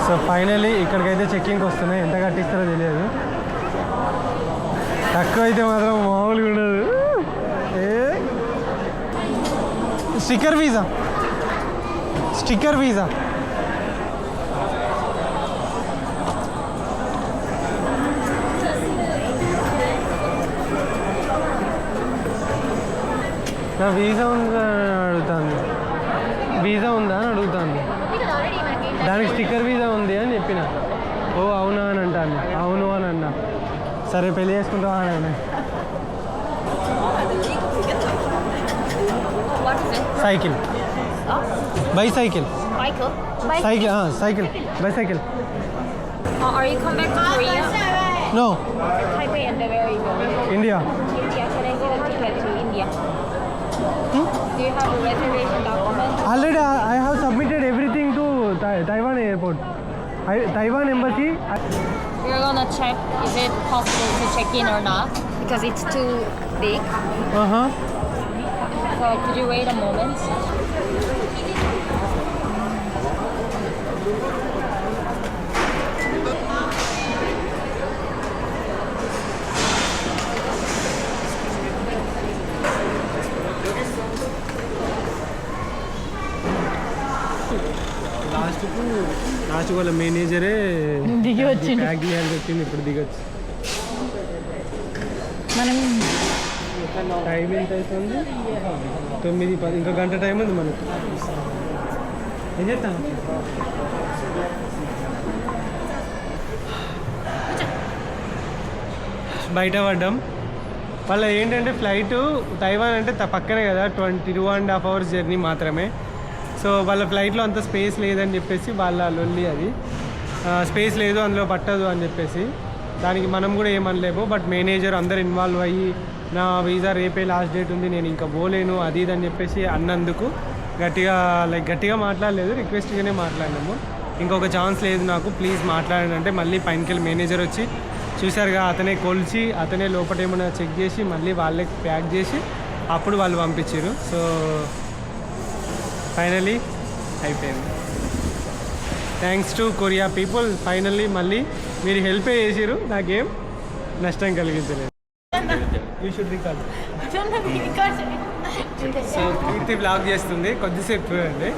So finally ఇక్కడికైతే చెక్కింగ్కి వస్తున్నాయి. ఎంత కట్టిస్తారో తెలియదు. తక్కువ అయితే మాత్రం మామూలుగా ఉండదు. స్టిక్కర్ వీసా నా వీసా ఉందా అని అడుగుతాను. వీసా ఉందా అని అడుగుతాను. దానికి స్టిక్కర్ వీసా ఉంది అని చెప్పిన. ఓ అవునా అని అంటాను. అవును అని అన్నా. సరే పెళ్ళి చేసుకుంటావా అని. Cycle bicycle cycle bicycle. Are you come back to Korea? No. Taipei and where are you going? India. India. Can I get a ticket to India? Do you have a reservation document? Already I have submitted everything to Taiwan airport. Taiwan embassy. We're gonna check is it possible to check in or not because it's too big. So could you wait a moment? Last వాళ్ళ మేనేజరే దిగి వచ్చింది. Pack చేయాల్సి వచ్చింది. ఇప్పుడు దిగొచ్చు. మనం time ఎంత అవుతుంది? 9:10. ఇంకా గంట టైం ఉంది మనకు. ఏం చేస్తాను? బయట పడ్డాం. వాళ్ళ ఏంటంటే ఫ్లైట్ తైవాన్ అంటే పక్కనే కదా, 22.5 hours జర్నీ మాత్రమే. సో వాళ్ళ ఫ్లైట్లో అంత స్పేస్ లేదని చెప్పేసి వాళ్ళ లొల్లి అది. స్పేస్ లేదు, అందులో పట్టదు అని చెప్పేసి. దానికి మనం కూడా ఏమనలేము. బట్ మేనేజర్ అందరు ఇన్వాల్వ్ అయ్యి నా వీసా రేపే లాస్ట్ డేట్ ఉంది, నేను ఇంకా పోలేను అది ఇది అని చెప్పేసి అన్నందుకు గట్టిగా మాట్లాడలేదు, రిక్వెస్ట్గానే మాట్లాడినాము. ఇంకొక ఛాన్స్ లేదు నాకు, ప్లీజ్ మాట్లాడండి అంటే మళ్ళీ పైనకెళ్ళి మేనేజర్ వచ్చి చూశారుగా, అతనే కొలిచి అతనే లోపల ఏమైనా చెక్ చేసి మళ్ళీ వాళ్ళే ప్యాక్ చేసి అప్పుడు వాళ్ళు పంపించారు. సో ఫైనలీ అయిపోయింది. Thanks to Korea people. Finally మళ్ళీ మీరు హెల్ప్ చేసారు, నాకేం నష్టం కలిగించలేదు. You should record. So Keerthi blog చేస్తుంది, కొద్దిసేపు అండి.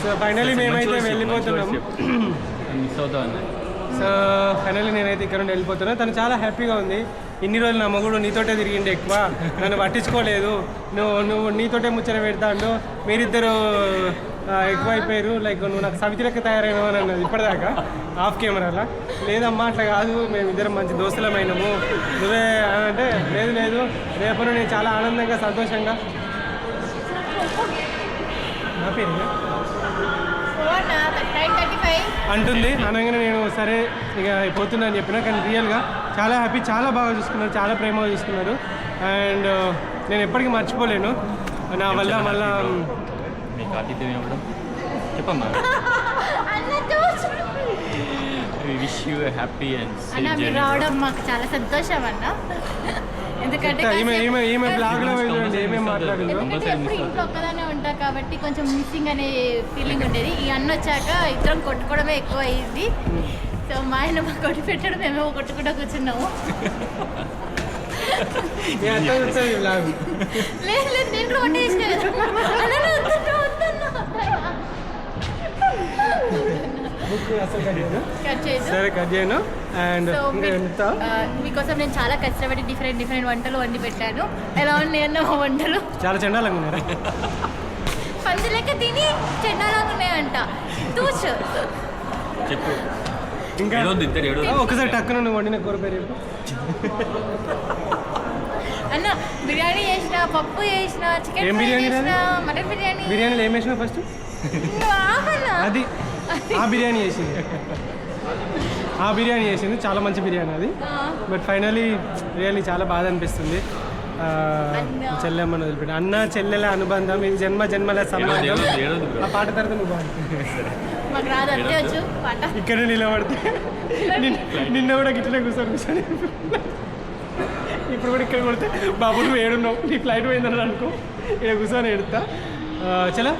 సో ఫైనల్లీ మేమైతే వెళ్ళిపోతున్నాము. సో ఫైనల్లీ నేనైతే ఇక్కడ నుండి వెళ్ళిపోతున్నా. తను చాలా హ్యాపీగా ఉంది. ఇన్ని రోజులు నా మగుడు నీతోటే తిరిగిండే, ఎక్కువ నన్ను పట్టించుకోలేదు, నువ్వు నీతోటే ముచ్చట పెడతాడు, మీరిద్దరు ఎక్కువ అయిపోయారు, లైక్ నువ్వు నాకు సవితి లెక్క తయారైనావు అని అన్నది ఇప్పటిదాకా ఆఫ్ కెమెరాలో. లేదమ్మా అట్లా కాదు, మేమిద్దరం మంచి దోస్తులమైనాము, నువ్వే అంటే లేదు రేపు నేను చాలా ఆనందంగా సంతోషంగా నా పేరు అంటుంది. అనగానే నేను సరే ఇక పోతున్నా అని చెప్పిన. కానీ రియల్గా చాలా హ్యాపీ, చాలా బాగా చూసుకున్నారు, చాలా ప్రేమగా చూసుకున్నారు. అండ్ నేను ఎప్పటికీ మర్చిపోలేను. నా వల్ల మళ్ళా చెప్పమ్మా. Wish you happy and safe journey. రావడం మాకు చాలా సంతోషం అన్న. ఎందుకంటే ఈమె బ్లాగ్లో ఏమేమి మాట్లాడింది. ఇంట్లో ఒక్కదానే ఉంటా కాబట్టి కొంచెం మిస్సింగ్ అనే ఫీలింగ్ ఉండేది. ఈ అన్న వచ్చాక ఇద్దరం కొట్టుకోవడమే ఎక్కువ అయ్యింది. సో మా ఆయన మాకు కొట్టి పెట్టడం, మేమేమో కొట్టుకుంటూ కూర్చున్నాము. లేదు నేను కూడా వంట చేసిన. సరే కట్ చేయను. అండ్ మీకోసం నేను చాలా కష్టపడి డిఫరెంట్ వంటలు వండి పెట్టాను. ఎలా ఉన్నాయి అన్న మా వంటలు? చాలా చెండాలంగా ఉన్నారా? పంది లెక్క తిని చెండాలంగా ఉన్నాయంట. తూచు చెప్పు. ఇంకా ఒకసారి టక్కున నువ్వు వండిన కూర పేరు అన్న. బిర్యానీ చేసిన, పప్పు చేసిన, చికెన్ చేసిన, మటన్ బిర్యానీ. బిర్యానీలో ఏం వేసినా ఫస్ట్ అది ఆ బిర్యానీ చేసింది చాలా మంచి బిర్యానీ అది. బట్ ఫైనలీ రియల్లీ చాలా బాధ అనిపిస్తుంది. చెల్లెమ్మని వదిలిపెట్టి అన్న చెల్లెల అనుబంధం, ఇది జన్మల సంబంధం. ఆ పాట తర్వాత నువ్వు ఇక్కడ నిలబడితే నిన్న కూడా గిట్లనే కూర్చొని ఇప్పుడు కూడా ఇక్కడ కొడితే బాబు నువ్వు ఏడున్నావు నీ ఫ్లైట్ పోయిందని అనుకో ఇక్కడ కూర్చొని ఎడుతా చలో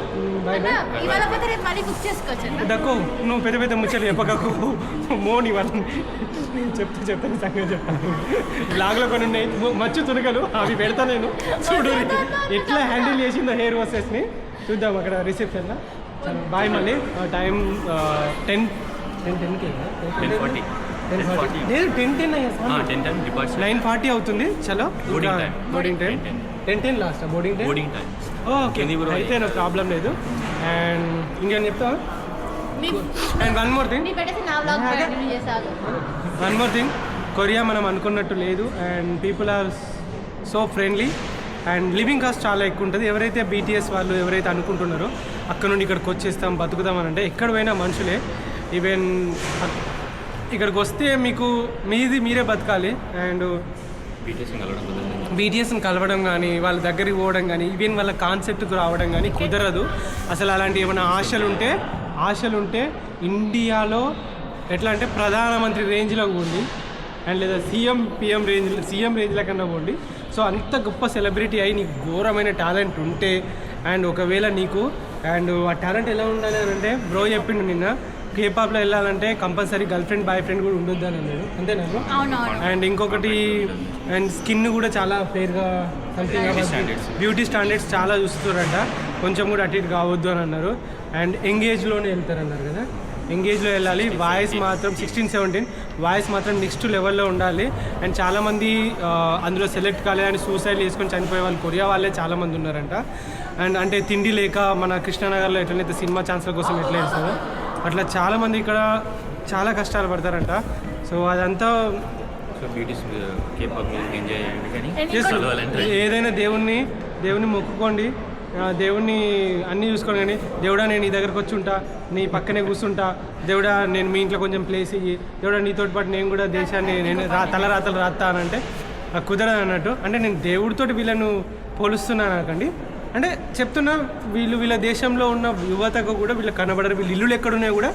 బాయ్ బాయ్ ఇవాళ పోతే రేపు మళ్ళీ బుక్ చేసుకోవచ్చు దక్కు నువ్వు పెద్ద పెద్ద ముచ్చట్లు చెప్పకకు మోని వాళ్ళు నేను చెప్తాను సంగతి చెప్తాను బ్లాగ్లో కొన్ని ఉన్నాయి మచ్చు తునకలు అవి పెడతా నేను చూడు ఎట్లా హ్యాండిల్ చేసిందో హెయిర్ వాషెస్ని చూద్దాం అక్కడ రిసెప్షన్లో బాయ్ మళ్ళీ టైం 10:40. లేదు 10:10 departure. 9:40 అవుతుంది చలో boarding time 10:10 last boarding time Boarding time. Okay అయితే నాకు ప్రాబ్లం లేదు అండ్ ఇంకేం చెప్తావా అండ్ వన్ మోర్ థింగ్ నీ పెట్టేసి నా బ్లాగ్ కంటిన్యూ చేసాను వన్ మోర్ థింగ్ కొరియా మనం అనుకున్నట్టు లేదు and people are so friendly and living cost చాలా ఎక్కువ ఉంటుంది ఎవరైతే బీటీఎస్ వాళ్ళు ఎవరైతే అనుకుంటున్నారో అక్కడ నుండి ఇక్కడికి వచ్చేస్తాం బతుకుతామని అంటే ఎక్కడ పోయినా మనుషులే ఈవెన్ ఇక్కడికి వస్తే మీకు మీరే బతకాలి అండ్ బీటీఎస్ని కలవడం కానీ వాళ్ళ దగ్గరికి పోవడం కానీ ఈవెన్ వాళ్ళ కాన్సెప్ట్కి రావడం కానీ కుదరదు అసలు అలాంటి ఏమైనా ఆశలు ఉంటే ఇండియాలో ఎట్లా అంటే ప్రధానమంత్రి రేంజ్లో పోండి అండ్ లేదా సీఎం రేంజ్ల కన్నా పోండి సో అంత గొప్ప సెలబ్రిటీ అయి నీకు ఘోరమైన టాలెంట్ ఉంటే అండ్ ఒకవేళ నీకు అండ్ ఆ టాలెంట్ ఎలా ఉండాలి అని అంటే బ్రో చెప్పిండు నిన్న కేపాప్లో వెళ్ళాలంటే compulsory girl friend boy friend కూడా ఉండొద్దు అని అన్నాడు అంతేనా అండ్ ఇంకొకటి అండ్ స్కిన్ కూడా చాలా ఫెయిర్గా సంథింగ్ బ్యూటీ స్టాండర్డ్స్ చాలా చూస్తున్నారంట కొంచెం కూడా అటు ఇటు కావద్దు అని అన్నారు అండ్ ఎంగేజ్లోనే వెళ్తారన్నారు కదా ఎంగేజ్లో వెళ్ళాలి వాయిస్ మాత్రం 16-17 వాయిస్ మాత్రం నెక్స్ట్ లెవెల్లో ఉండాలి అండ్ చాలామంది అందులో సెలెక్ట్ కాలేదని సూసైడ్ చేసుకొని చనిపోయే వాళ్ళు కొరియా వాళ్ళే చాలామంది ఉన్నారంట అండ్ అంటే తిండి లేక మన కృష్ణానగర్లో ఎట్లయితే సినిమా ఛాన్స్ల కోసం ఎట్లా వేస్తారో అట్లా చాలామంది ఇక్కడ చాలా కష్టాలు పడతారంట సో అదంతా ఏదైనా దేవుణ్ణి మొక్కుకోండి దేవుణ్ణి అన్నీ చూసుకోండి కానీ దేవుడా నేను నీ దగ్గరకు వచ్చి ఉంటా నీ పక్కనే కూర్చుంటా దేవుడా నేను మీ ఇంట్లో కొంచెం ప్లేస్ ఇయ్యి దేవుడా నీతో పాటు నేను కూడా దేశాన్ని నేను తలరాతలు రాస్తానంటే కుదరదు అన్నట్టు అంటే నేను దేవుడితోటి వీళ్ళను పోలుస్తున్నాను అనకండి అంటే చెప్తున్నా వీళ్ళ దేశంలో ఉన్న యువతకు కూడా వీళ్ళు కనబడరు వీళ్ళు ఇల్లులు ఎక్కడున్నాయో కూడా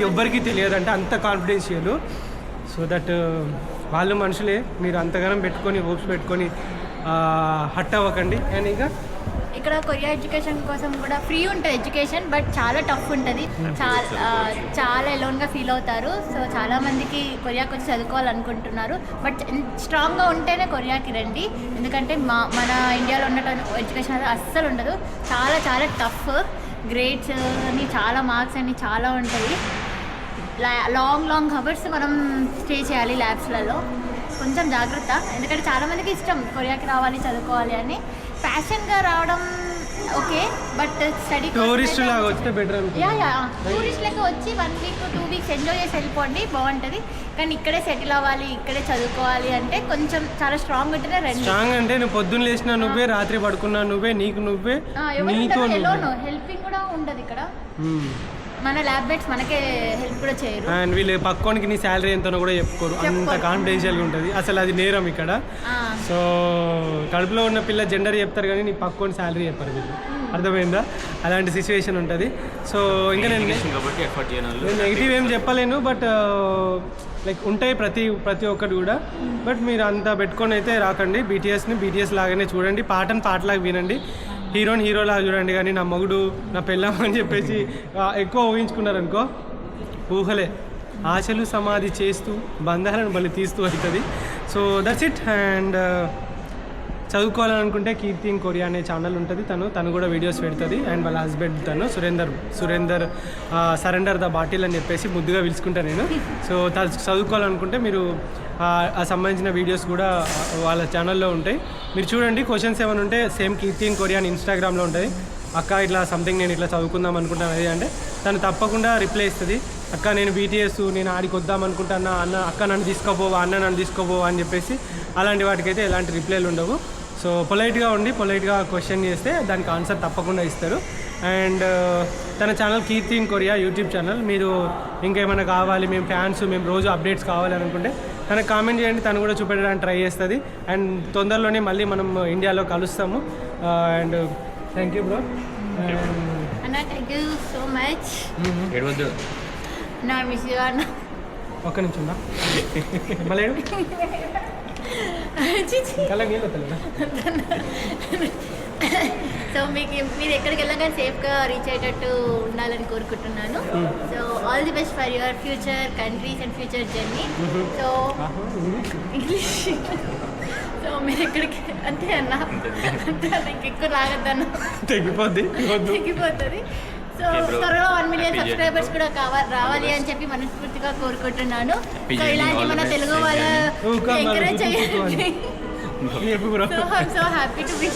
ఎవ్వరికీ తెలియదంటే అంత కాన్ఫిడెన్షియల్ సో దట్ వాళ్ళు మనుషులే మీరు అంతగానం పెట్టుకొని హోప్స్ పెట్టుకొని హట్ అవ్వకండి అండ్ ఇంకా ఇక్కడ కొరియా ఎడ్యుకేషన్ కోసం కూడా ఫ్రీ ఉంటుంది ఎడ్యుకేషన్ బట్ చాలా టఫ్ ఉంటుంది చాలా ఎలోన్గా ఫీల్ అవుతారు సో చాలా మందికి కొరియాకి వచ్చి చదువుకోవాలనుకుంటున్నారు బట్ స్ట్రాంగ్గా ఉంటేనే కొరియాకి రండి ఎందుకంటే మన ఇండియాలో ఉన్నటువంటి ఎడ్యుకేషన్ అనేది అస్సలు ఉండదు చాలా టఫ్ గ్రేడ్స్ అని చాలా మార్క్స్ అని చాలా ఉంటాయి లాంగ్ హవర్స్ మనం స్టే చేయాలి ల్యాబ్స్లలో కొంచెం జాగ్రత్త ఎందుకంటే చాలామందికి ఇష్టం కొరియాకి రావాలి చదువుకోవాలి అని ప్యాషన్గా రావడం ఓకే బట్ స్టడీ టూరిస్ట్ లాగా వస్తే బెటర్ టూరిస్ట్ లెక్క వచ్చి 1 వీక్ 2 వీక్స్ ఎంజాయ్ చేసి వెళ్ళిపోండి బాగుంటుంది కానీ ఇక్కడే సెటిల్ అవ్వాలి ఇక్కడే చదువుకోవాలి అంటే కొంచెం చాలా స్ట్రాంగ్ ఉంటేనే రండి స్ట్రాంగ్ అంటే నువ్వు పొద్దున్న లేచినా నువ్వే రాత్రి పడుకున్నా నువ్వే నీకు నువ్వే హెల్పింగ్ కూడా ఉండదు ఇక్కడ మన ల్యాబ్ మేట్స్ మనకే హెల్ప్ కూడా చేయరు అండ్ వీళ్ళు పక్కోనికి నీ శాలరీ ఎంతనో కూడా చెప్పుకోరు అంత కాన్ఫిడెన్షియల్గా ఉంటుంది అసలు అది నేరం ఇక్కడ సో కడుపులో ఉన్న పిల్ల జెండర్ చెప్తారు కానీ నీ పక్కోని శాలరీ చెప్పారు వీళ్ళు అర్థమైందా అలాంటి సిచ్యువేషన్ ఉంటుంది సో ఇంకా నేను నెగిటివ్ ఏం చెప్పలేను బట్ లైక్ ఉంటాయి ప్రతి ఒక్కటి కూడా బట్ మీరు అంతా పెట్టుకొని అయితే రాకండి బీటీఎస్ లాగానే చూడండి పాటలాగా వినండి హీరోలాగా చూడండి కానీ నా మగుడు నా పెళ్ళాం అని చెప్పేసి ఎక్కువ ఊహించుకున్నారనుకో ఊహలే ఆశలు సమాధి చేస్తూ బంధాలను బలి తీస్తూ అవుతుంది సో దట్స్ ఇట్ అండ్ చదువుకోవాలనుకుంటే కీర్తి ఇన్ కొరియా అనే ఛానల్ ఉంటుంది తను కూడా వీడియోస్ పెడుతుంది అండ్ వాళ్ళ హస్బెండ్ తను సురేందర్ సరెండర్ ద బాటిల్ అని చెప్పేసి ముద్దుగా పిలుచుకుంటా నేను సో చదువుకోవాలనుకుంటే మీరు ఆ సంబంధించిన వీడియోస్ కూడా వాళ్ళ ఛానల్లో ఉంటాయి మీరు చూడండి క్వశ్చన్స్ ఏమైనా ఉంటే సేమ్ కీర్తి ఇన్ కొరియా అని ఇన్స్టాగ్రామ్లో ఉంటుంది అక్క ఇట్లా సంథింగ్ నేను ఇట్లా చదువుకుందాం అనుకుంటాను అది అంటే తను తప్పకుండా రిప్లై ఇస్తుంది అక్క నేను బీటీఎస్ నేను ఆడికి వద్దాం అనుకుంటాను అక్క నన్ను తీసుకోపోవా అన్న నన్ను తీసుకోపోవా అని చెప్పేసి అలాంటి వాటికైతే ఎలాంటి రిప్లైలు ఉండవు సో పొలైట్గా క్వశ్చన్ చేస్తే దానికి ఆన్సర్ తప్పకుండా ఇస్తారు అండ్ తన channel Keerthi in Korea YouTube channel మీరు ఇంకేమైనా కావాలి మేము రోజు అప్డేట్స్ కావాలి అనుకుంటే తనకు కామెంట్ చేయండి తను కూడా చూపెట్టడానికి ట్రై చేస్తుంది అండ్ తొందరలోనే మళ్ళీ మనం ఇండియాలో కలుస్తాము and thank you bro thank you so much ఒక్క నిమిషం మళ్ళీ కళ్ళ నీళ్ళు వస్తలేదా? సో మీరు ఎక్కడికి వెళ్ళగా సేఫ్గా రీచ్ అయ్యేటట్టు ఉండాలని కోరుకుంటున్నాను. So all the best for your future countries and future journey. So English so మీరు ఎక్కడికి అంతే అన్న ఇంకెక్కువ రాగద్దన్న తెగిపోద్ది. తగ్గిపోతుంది. సో త్వరగా 1 million సబ్స్క్రైబర్స్ కూడా రావాలి అని చెప్పి మనస్ఫూర్తిగా కోరుకుంటున్నాను. సో ఇలాంటి మన తెలుగు వాళ్ళ ఎంకరేజ్ చేయండి. So happy to be.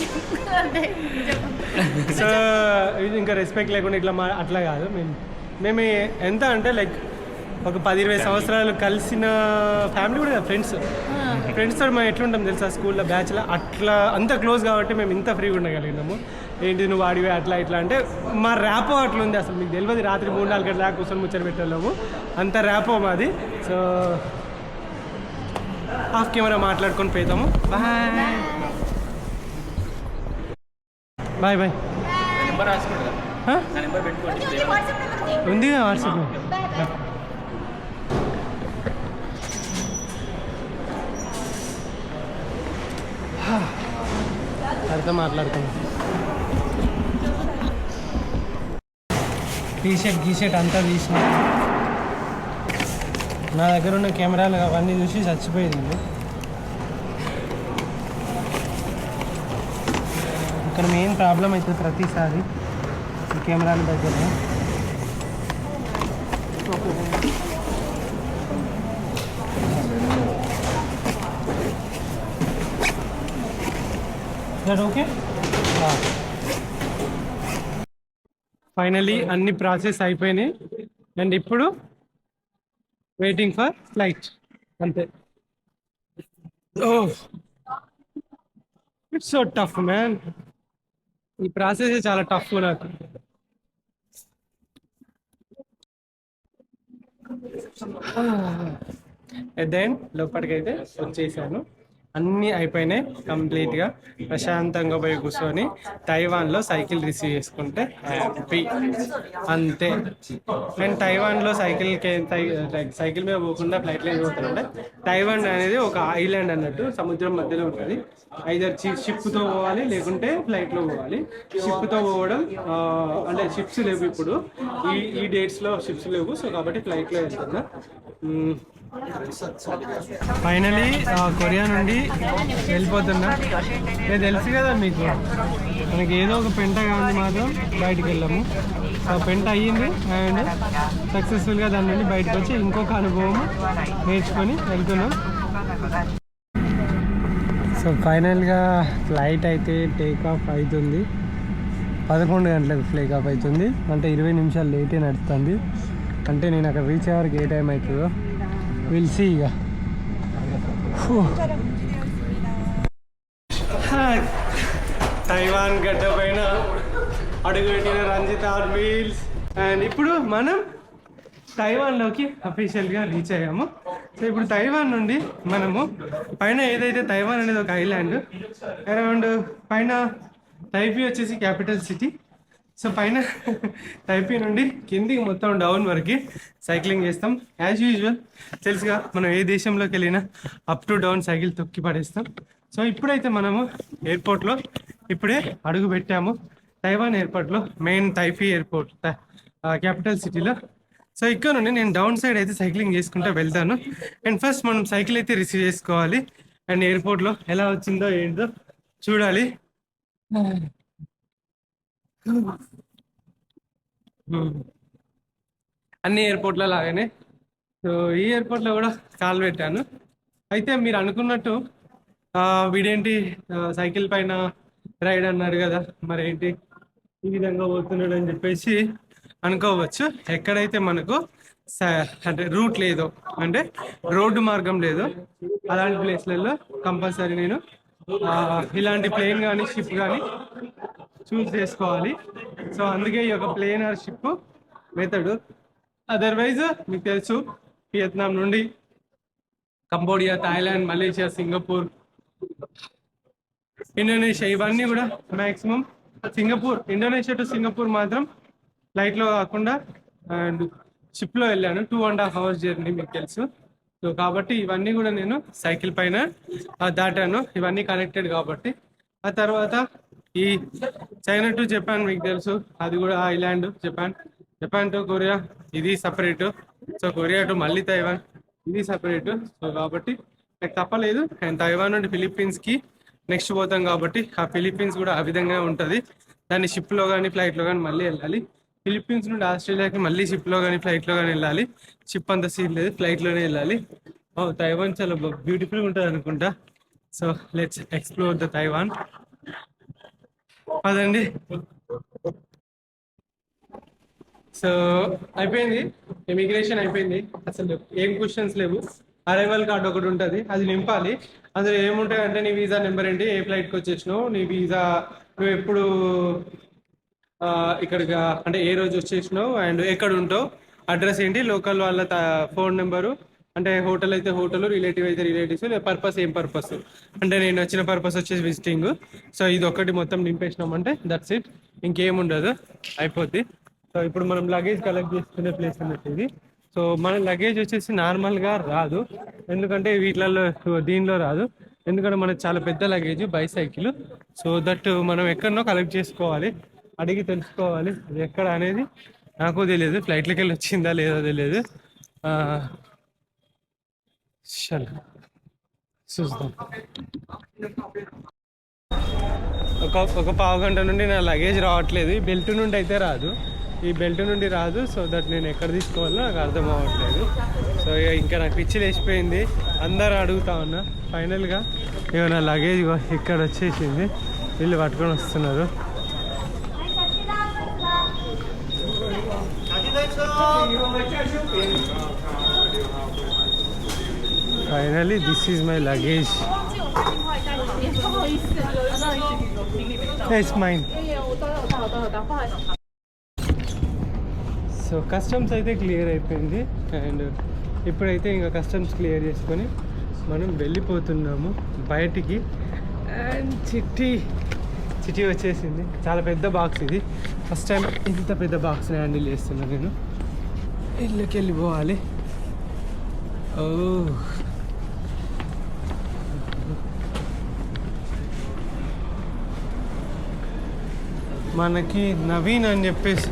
So ఇది ఇంకా రెస్పెక్ట్ లేకుండా ఇట్లా అట్లా కాదు. మేము ఎంత అంటే లైక్ ఒక 10-20 సంవత్సరాలు కలిసిన ఫ్యామిలీ కూడా ఫ్రెండ్స్తో మేము ఎట్లుంటాం తెలుసా, స్కూల్లో బ్యాచ్లో అట్లా అంత క్లోజ్ కాబట్టి మేము ఇంత ఫ్రీగా ఉండగలిగినాము. ఏంటి నువ్వు వాడివే అట్లా ఇట్లా అంటే మా ర్యాపో అట్లా ఉంది. అసలు మీకు తెలియదు, రాత్రి 3-4 గంటల దాకా కూర్చొని ముచ్చట పెట్టలేము, అంత ర్యాపో మాది. సో ఆఫ్ కెమెరా మాట్లాడుకొని పోతాము. Bye bye. నెంబర్ రాసుకుంటా, నా నెంబర్ పెట్టుకోండి. ఉందిగా వాట్సాప్లో. అర్థం మాట్లాడుతాం. టీషర్ట్ అంతా తీసిన నా దగ్గర ఉన్న కెమెరాలు అవన్నీ చూసి చచ్చిపోయింది. ఇక్కడ మెయిన్ ప్రాబ్లం అవుతుంది ప్రతిసారి ఈ కెమెరాల దగ్గర. ఓకే, ఫైనలీ అన్ని ప్రాసెస్ అయిపోయినాయి అండ్ ఇప్పుడు వెయిటింగ్ ఫర్ ఫ్లైట్ అంతే. ఇట్స్ సో టఫ్ మ్యాన్, ఈ ప్రాసెస్ చాలా టఫ్ నాకు. దెన్ లోపలికైతే వచ్చేసాను, అన్నీ అయిపోయినాయి కంప్లీట్గా. ప్రశాంతంగా పోయి కూర్చొని తైవాన్లో సైకిల్ రిసీవ్ చేసుకుంటే హ్యాపీ అంతే. నేను తైవాన్లో సైకిల్ మీద పోకుండా ఫ్లైట్లో ఏం పోతానంటే, తైవాన్ అనేది ఒక ఐలాండ్ అన్నట్టు సముద్రం మధ్యలో ఉంటుంది. ఐదర్ షిప్తో పోవాలి లేకుంటే ఫ్లైట్లో పోవాలి. షిప్తో పోవడం అంటే షిప్స్ లేవు ఇప్పుడు, ఈ డేట్స్లో షిప్స్ లేవు. సో కాబట్టి ఫ్లైట్లో వెళ్తున్నా. ఫైనలీ కొరియా నుండి వెళ్ళిపోతున్నా. నేను తెలుసు కదా మీకు, మనకి ఏదో ఒక పెంట కానీ మాత్రం బయటికి వెళ్ళాము. ఆ పెంట అయ్యింది అండ్ సక్సెస్ఫుల్గా దాని నుండి బయటకు వచ్చి ఇంకొక అనుభవం నేర్చుకొని వెళ్తున్నాం. సో ఫైనల్గా ఫ్లైట్ అయితే టేక్ ఆఫ్ అవుతుంది. 11 గంటలకు ఫ్లైక్ ఆఫ్ అవుతుంది, అంటే 20 నిమిషాలు లేటే నడుస్తుంది. అంటే నేను అక్కడ రీచ్ అయ్యేవరకు ఏ టైం అవుతుందో విల్ సీ. ఇక తైవాన్ గడ్డ పైన అడుగుపెట్టిన రంజిత్ ఆన్ వీల్స్. అండ్ ఇప్పుడు మనం తైవాన్లోకి అఫీషియల్గా రీచ్ అయ్యాము. సో ఇప్పుడు తైవాన్ నుండి మనము పైన ఏదైతే తైవాన్ అనేది ఒక ఐలాండ్, అరౌండ్ పైన తైపీ వచ్చేసి క్యాపిటల్ సిటీ. సో పైన తైపీ నుండి కిందికి మొత్తం డౌన్ వరకు సైక్లింగ్ చేస్తాం. యాజ్ యూజువల్ తెలుసుగా, మనం ఏ దేశంలోకి వెళ్ళినా అప్ టు డౌన్ సైకిల్ తొక్కి పడేస్తాం. సో ఇప్పుడైతే మనము ఎయిర్పోర్ట్లో ఇప్పుడే అడుగు పెట్టాము, తైవాన్ ఎయిర్పోర్ట్లో, మెయిన్ తైపీ ఎయిర్పోర్ట్ క్యాపిటల్ సిటీలో. సో ఇక్కడ నుండి నేను డౌన్ సైడ్ అయితే సైక్లింగ్ చేసుకుంటూ వెళ్తాను. అండ్ ఫస్ట్ మనం సైకిల్ అయితే రిసీవ్ చేసుకోవాలి అండ్ ఎయిర్పోర్ట్లో ఎలా వచ్చిందో ఏంటో చూడాలి. అన్ని ఎయిర్పోర్ట్లో లాగానే సో ఈ ఎయిర్పోర్ట్లో కూడా కాల్ పెట్టాను. అయితే మీరు అనుకున్నట్టు వీడేంటి సైకిల్ పైన రైడ్ అన్నాడు కదా, మరి ఏంటి ఈ విధంగా పోతున్నాడు అని చెప్పేసి అనుకోవచ్చు. ఎక్కడైతే మనకు అంటే రూట్ లేదో, అంటే రోడ్డు మార్గం లేదో అలాంటి ప్లేస్లలో కంపల్సరీ నేను ఇలాంటి ప్లేన్ కానీ షిప్ కానీ చూస్ చేసుకోవాలి. సో అందుకే ఈ యొక్క plane or ship method. Otherwise మీకు తెలుసు, వియత్నాం నుండి Cambodia, Thailand, Malaysia, Singapore, Indonesia ఇవన్నీ కూడా మ్యాక్సిమం ఇండోనేషియా టు సింగపూర్ మాత్రం ఫ్లైట్లో కాకుండా అండ్ షిప్లో వెళ్ళాను. 2.5 hours జర్నీ మీకు తెలుసు. సో కాబట్టి ఇవన్నీ కూడా నేను సైకిల్ పైన దాటాను, ఇవన్నీ కనెక్టెడ్ కాబట్టి. ఆ తర్వాత ఈ చైనా టు జపాన్ మీకు తెలుసు, అది కూడా ఐలాండ్. జపాన్ టు కొరియా ఇది సపరేట్. సో కొరియా టు మళ్ళీ తైవాన్ ఇది సపరేట్. సో కాబట్టి నాకు తప్పలేదు. అండ్ తైవాన్ నుండి ఫిలిప్పీన్స్కి నెక్స్ట్ పోతాం కాబట్టి ఆ ఫిలిప్పీన్స్ కూడా ఆ విధంగా ఉంటుంది. దాన్ని షిప్లో కానీ ఫ్లైట్లో కానీ మళ్ళీ వెళ్ళాలి. ఫిలిప్పీన్స్ నుండి ఆస్ట్రేలియాకి మళ్ళీ షిప్లో కానీ ఫ్లైట్లో కానీ వెళ్ళాలి. షిప్ అంత సీన్ లేదు, ఫ్లైట్లోనే వెళ్ళాలి. తైవాన్ చాలా బ్యూటిఫుల్గా ఉంటుంది అనుకుంటా. So let's explore the Taiwan. అదండి. సో అయిపోయింది, ఇమిగ్రేషన్ అయిపోయింది. అసలు ఏం క్వశ్చన్స్ లేవు. అరైవల్ కార్డ్ ఒకటి ఉంటుంది, అది నింపాలి. అందులో ఏముంటాయి అంటే నీ వీసా నెంబర్ ఏంటి, ఏ ఫ్లైట్కి వచ్చేసినావు, నీ వీసా నువ్వు ఎప్పుడు ఇక్కడికి అంటే ఏ రోజు వచ్చేసినావు, అండ్ ఎక్కడ ఉంటావు, అడ్రస్ ఏంటి, లోకల్ వాళ్ళ ఫోన్ నెంబరు, అంటే హోటల్ అయితే హోటల్, రిలేటివ్ అయితే రిలేటివ్స్, పర్పస్ ఏం పర్పస్ అంటే నేను వచ్చిన పర్పస్ వచ్చేసి విజిటింగ్. సో ఇది ఒకటి మొత్తం నింపేసినామంటే దట్స్ ఇట్, ఇంకేముండదు, అయిపోద్ది. సో ఇప్పుడు మనం లగేజ్ కలెక్ట్ చేసుకునే ప్లేస్ అన్నట్టు ఇది. సో మన లగేజ్ వచ్చేసి నార్మల్గా రాదు, ఎందుకంటే వీటిలలో దీనిలో రాదు, ఎందుకంటే మనకు చాలా పెద్ద లగేజ్ బైసైకిల్. సో దట్ మనం ఎక్కడనో కలెక్ట్ చేసుకోవాలి, అడిగి తెలుసుకోవాలి అది ఎక్కడ అనేది. నాకు తెలియదు, ఫ్లైట్లోకి వెళ్ళి వచ్చిందా లేదో తెలియదు. చూద్దాం. ఒక పావు గంట నుండి నా లగేజ్ రావట్లేదు. ఈ బెల్ట్ నుండి అయితే రాదు, ఈ బెల్ట్ నుండి రాదు. సో దట్ నేను ఎక్కడ తీసుకోవాలో నాకు అర్థం అవ్వట్లేదు. సో ఇంకా నాకు పిచ్చి లేచిపోయింది, అందరూ అడుగుతా ఉన్నా. ఫైనల్గా ఇక నా లగేజ్ ఇక్కడ వచ్చేసింది, వీళ్ళు పట్టుకొని వస్తున్నారు. Finally this is my luggage. It's mine. So customs అయితే క్లియర్ అయిపోయింది, అండ్ ఇప్పుడైతే ఇంకా కస్టమ్స్ క్లియర్ చేసుకొని మనం వెళ్ళిపోతున్నాము బయటికి. అండ్ చిట్టి వచ్చేసింది. చాలా పెద్ద బాక్స్ ఇది, ఫస్ట్ టైం ఇంత పెద్ద బాక్స్ని హ్యాండిల్ చేస్తున్నాను నేను. ఇళ్ళకి వెళ్ళిపోవాలి. ఓ మనకి నవీన్ అని చెప్పేసి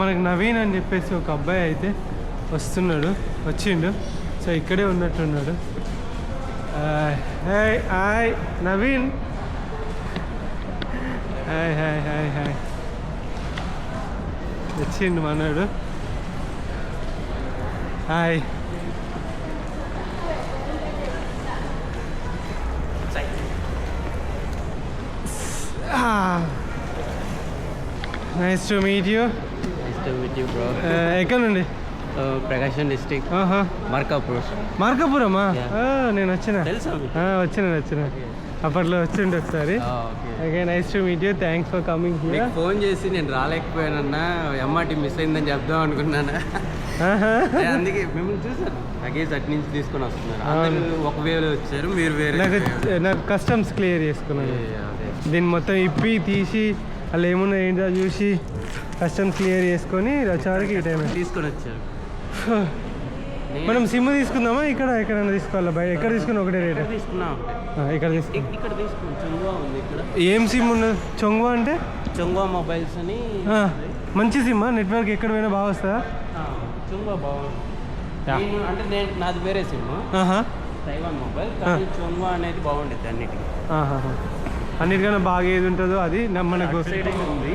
మనకి నవీన్ అని చెప్పేసి ఒక అబ్బాయి అయితే వచ్చిండు. సో ఇక్కడే ఉన్నట్టున్నాడు. హాయ్ నవీన్. హాయ్ వచ్చిండు మనోడు. Hi. Nice to meet you. Bro. ఎక్కడ నుండి? ప్రకాశం డిస్ట్రిక్ట్, మార్కాపురమా? నేను వచ్చిన అప్పట్లో వచ్చిండు ఒకసారి. Okay, nice to meet you, thanks for coming here. Phone చేసి నేను రాలేకపోయానన్నా, ఎంఆర్టీ మిస్ అయిందని చెప్దాం అనుకున్నాను. అందుకే మిమ్మల్ని చూసాను, లగేజ్ అటు నుంచి తీసుకొని వస్తున్నారు. అందరూ ఒక వేలో వచ్చారు, మీరు వేరే. నాకు కస్టమ్స్ క్లియర్ చేసుకున్నాను, దీన్ని మొత్తం ఇప్పి తీసి అలా ఏమున్నా ఏంటో చూసి కస్టమ్స్ క్లియర్ చేసుకొని వచ్చేవరకు ఈ టైం తీసుకొని వచ్చారు. మనం సిమ్ తీసుకుందామా, ఎక్కడైనా తీసుకోవాలా? బయట ఎక్కడ తీసుకున్నా ఒకటే రేట్ తీసుకున్నాం. ఇక్కడ తీసుకున్నాం. చొంగువా ఉంది ఇక్కడ. ఏం సిమ్ ఉన్నది? చొంగువా అంటే చొంగువా మొబైల్స్ అని. మంచి సిమ్మా? నెట్వర్క్ ఎక్కడ పోయినా బాగా వస్తుందా? చొంగువా బాగుంది. అంటే నాది వేరే సిమ్, తైవాన్ మొబైల్, కానీ చొంగువా అనేది బాగుండేది అన్నిటికీ. అన్నిటికన్నా బాగా ఏది ఉంటుందో అది మనకు సైడ్ ఉంది,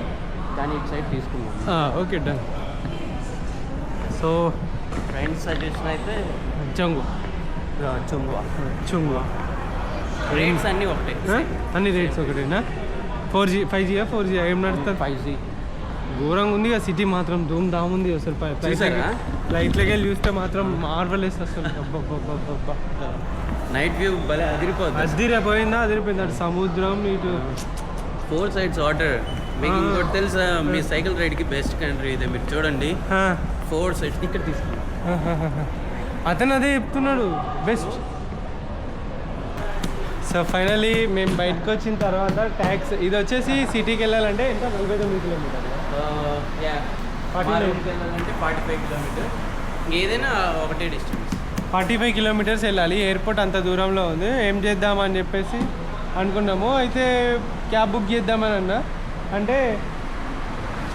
కానీ ఇటు సైడ్ తీసుకున్నాం. Okay done. So friends suggestion అయితే చొంగువా. రేట్స్ అన్నీ ఒకటే, అన్ని రేట్స్ ఒకటేనా? 4G 5G 4G ఏం నడుస్తుంది? 5G. ఘోరంగా ఉంది కదా సిటీ, మాత్రం ధూమ్ ధామ్ ఉంది అసలు. లైట్లకి వెళ్ళి చూస్తే మాత్రం మార్వెలెస్ అసలు. నైట్ వ్యూ భలే అదిరిపోయింది. అటు సముద్రం, ఇటు 4 sides వాటర్. మీకు ఇంకోటి తెలుసా, మీ సైకిల్ రైడ్కి బెస్ట్ కంట్రీ ఇదే. మీరు చూడండి, 4 sides ఇక్కడ తీసుకున్నాం. అతను అదే చెప్తున్నాడు, బెస్ట్. సో ఫైనలీ మేము బయటకు వచ్చిన తర్వాత ట్యాక్స్ ఇది వచ్చేసి సిటీకి వెళ్ళాలంటే ఎంత 49 కిలోమీటర్లు, 45 కిలోమీటర్. ఏదైనా ఒకటే డిస్టెన్స్. 45 కిలోమీటర్స్ వెళ్ళాలి. ఎయిర్పోర్ట్ అంత దూరంలో ఉంది. ఏం చేద్దామని చెప్పేసి అనుకున్నాము. అయితే క్యాబ్ బుక్ చేద్దామని అన్నా. అంటే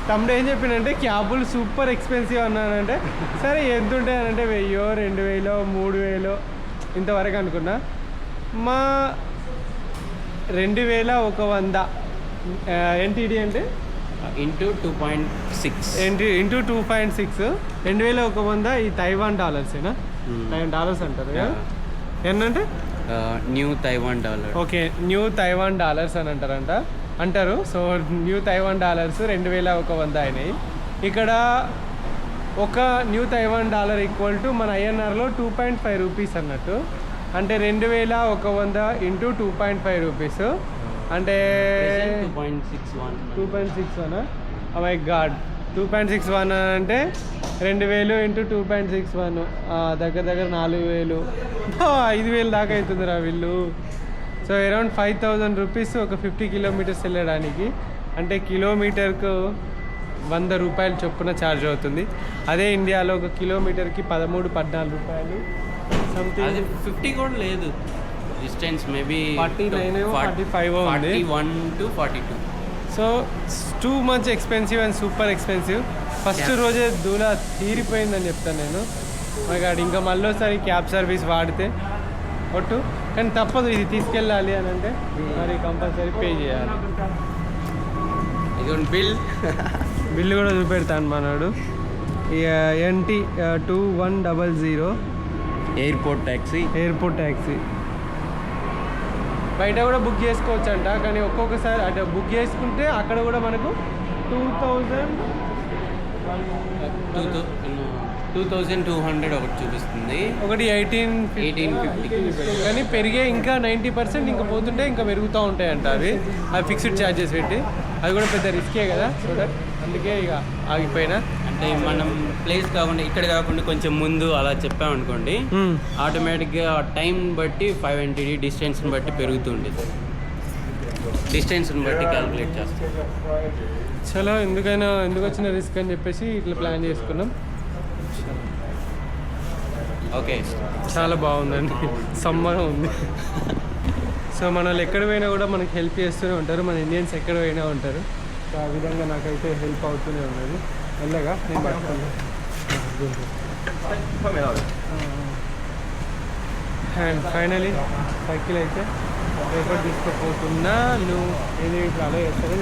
తమ్ముడు ఏం చెప్పిండంటే క్యాబులు సూపర్ ఎక్స్పెన్సివ్ అన్నానంటే సరే ఎంత ఉంటాయనంటే 1000, 2000, 3000 ఇంతవరకు అనుకున్నా. మా 2100 ఎన్టీడీ అంటే ఇంటూ 2.6 ఇంటూ 2.6 2100 ఈ తైవాన్ డాలర్సేనా? $9 అంటారు కదా. ఏంటంటే new Taiwan dollar. Okay, new Taiwan dollars అని అంటారు. సో న్యూ తైవాన్ డాలర్స్ 2100 అయినాయి. ఇక్కడ ఒక new Taiwan dollar equal to మన ఐఎన్ఆర్లో 2.5 రూపీస్ అన్నట్టు. అంటే 2100 ఇంటూ 2.5 రూపీస్ అంటే 2.61. మై గాడ్, 2.61 అంటే 2000 ఇంటూ 2.61 దగ్గర 4000, 5000 దాకా అవుతుందిరా వీళ్ళు. సో అరౌండ్ 5000 రూపీస్ ఒక 50 కిలోమీటర్స్ వెళ్ళడానికి. అంటే కిలోమీటర్కు 100 రూపాయలు చొప్పున ఛార్జ్ అవుతుంది. అదే ఇండియాలో ఒక కిలోమీటర్కి 13-14 రూపాయలు సంథింగ్. 50 కూడా లేదు, డిస్టెన్స్ మేబీ 49 45 ఉంది. 41 to 42. So too much expensive and super expensive. First రోజే దూల తీరిపోయిందని చెప్తాను నేను. మరి ఇంకా మళ్ళీసారి క్యాబ్ సర్వీస్ వాడితే ఒట్టు, కానీ తప్పదు, ఇది తీసుకెళ్ళాలి అని అంటే మరి కంపల్సరీ పే చేయాలి. ఇది బిల్లు కూడా చూపెడతాను మనడు. NT 2100 airport taxi. బయట కూడా బుక్ చేసుకోవచ్చు అంట, కానీ ఒక్కొక్కసారి అంటే బుక్ చేసుకుంటే అక్కడ కూడా మనకు 2200 ఒకటి చూపిస్తుంది, ఒకటి 1850. కానీ పెరిగే ఇంకా 90% ఇంకా పోతుంటే ఇంకా పెరుగుతూ ఉంటాయంట అవి ఫిక్స్డ్ ఛార్జెస్ పెట్టి. అది కూడా పెద్ద రిస్కే కదా. సో దట్ అందుకే ఇక ఆగిపోయినా. అంటే మనం ప్లేస్ కాకుండా ఇక్కడ కాకుండా కొంచెం ముందు అలా చెప్పామనుకోండి, ఆటోమేటిక్గా టైం బట్టి 5 NTD డిస్టెన్స్ని బట్టి పెరుగుతుండేది. డిస్టెన్స్ని బట్టి క్యాలిక్యులేట్ చేస్తాం. చలో ఎందుకు వచ్చిన రిస్క్ అని చెప్పేసి ఇట్లా ప్లాన్ చేసుకున్నాం. ఓకే, చాలా బాగుందండి, సమ్మగా ఉంది. సో మన వాళ్ళు ఎక్కడ పోయినా కూడా మనకి హెల్ప్ చేస్తూనే ఉంటారు. మన ఇండియన్స్ ఎక్కడ పోయినా ఉంటారు. సో ఆ విధంగా నాకైతే హెల్ప్ అవుతూనే ఉన్నది. మెల్లగా నేను పట్టుకున్నాను. అండ్ ఫైనలీ సైకిల్ అయితే రేపటి తీసుకుపోతున్నాను. ఏది ఇప్పుడు అలా చేస్తారో